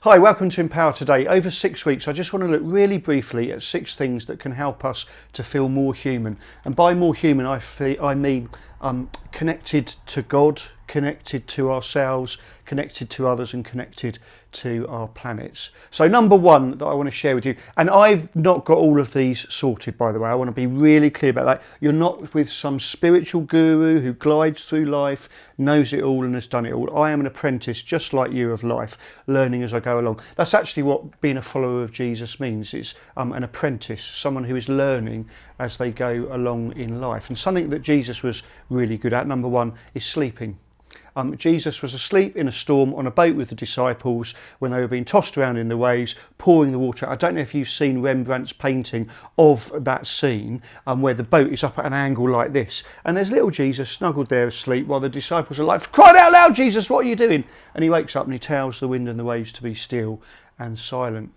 Hi, welcome to Empower Today. Over 6 weeks, I just want to look really briefly at 6 things that can help us to feel more human. And by more human, I mean connected to God, connected to ourselves, connected to others, and connected to our planets. So number one that I want to share with you, and I've not got all of these sorted, by the way. I want to be really clear about that. You're not with some spiritual guru who glides through life, knows it all and has done it all. I am an apprentice just like you of life, learning as I go along. That's actually what being a follower of Jesus means. It's an apprentice, someone who is learning as they go along in life. And something that Jesus was really good at, number one, is sleeping. Jesus was asleep in a storm on a boat with the disciples when they were being tossed around in the waves, pouring the water. I don't know if you've seen Rembrandt's painting of that scene where the boat is up at an angle like this. And there's little Jesus snuggled there asleep while the disciples are like, "Crying out loud, Jesus, what are you doing?" And he wakes up and he tells the wind and the waves to be still and silent.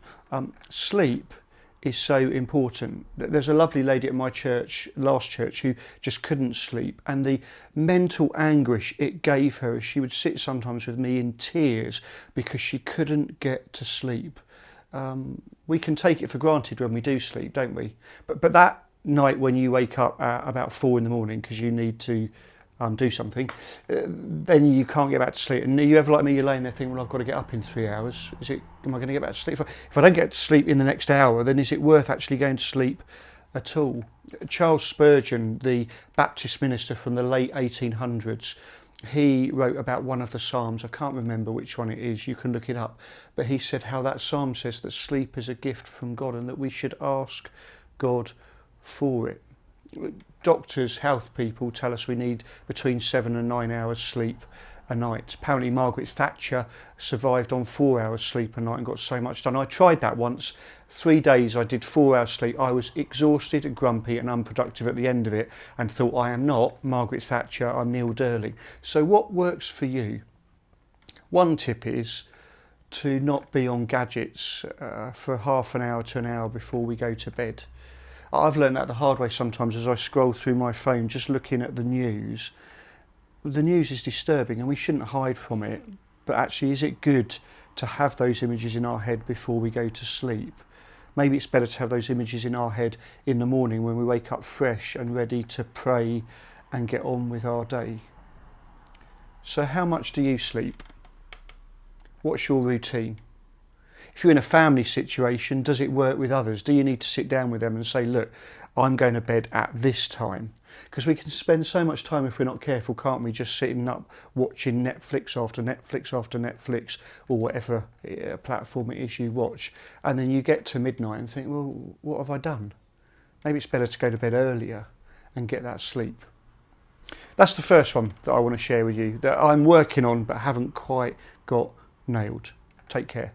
Sleep is so important. There's a lovely lady at my church, last church, who just couldn't sleep, and the mental anguish it gave her as she would sit sometimes with me in tears because she couldn't get to sleep. We can take it for granted when we do sleep, don't we? But that night when you wake up at about 4 a.m. because you need to do something, then you can't get back to sleep. And you ever like me, you're laying there thinking, well, I've got to get up in 3 hours. Am I going to get back to sleep? If I don't get to sleep in the next hour, then is it worth actually going to sleep at all? Charles Spurgeon, the Baptist minister from the late 1800s, he wrote about one of the Psalms. I can't remember which one it is, you can look it up. But he said how that Psalm says that sleep is a gift from God and that we should ask God for it. Doctors, health people tell us we need between 7 and 9 hours sleep a night. Apparently Margaret Thatcher survived on 4 hours sleep a night and got so much done. I tried that once. 3 days I did 4 hours sleep. I was exhausted, grumpy and unproductive at the end of it and thought, I am not Margaret Thatcher, I'm Neil Durling. So what works for you? One tip is to not be on gadgets for half an hour to an hour before we go to bed. I've learned that the hard way sometimes as I scroll through my phone just looking at the news. The news is disturbing and we shouldn't hide from it, but actually is it good to have those images in our head before we go to sleep? Maybe it's better to have those images in our head in the morning when we wake up fresh and ready to pray and get on with our day. So how much do you sleep? What's your routine? If you're in a family situation, does it work with others? Do you need to sit down with them and say, look, I'm going to bed at this time? Because we can spend so much time, if we're not careful, can't we, just sitting up watching Netflix after Netflix after Netflix or whatever platform it is you watch. And then you get to midnight and think, well, what have I done? Maybe it's better to go to bed earlier and get that sleep. That's the first one that I want to share with you that I'm working on but haven't quite got nailed. Take care.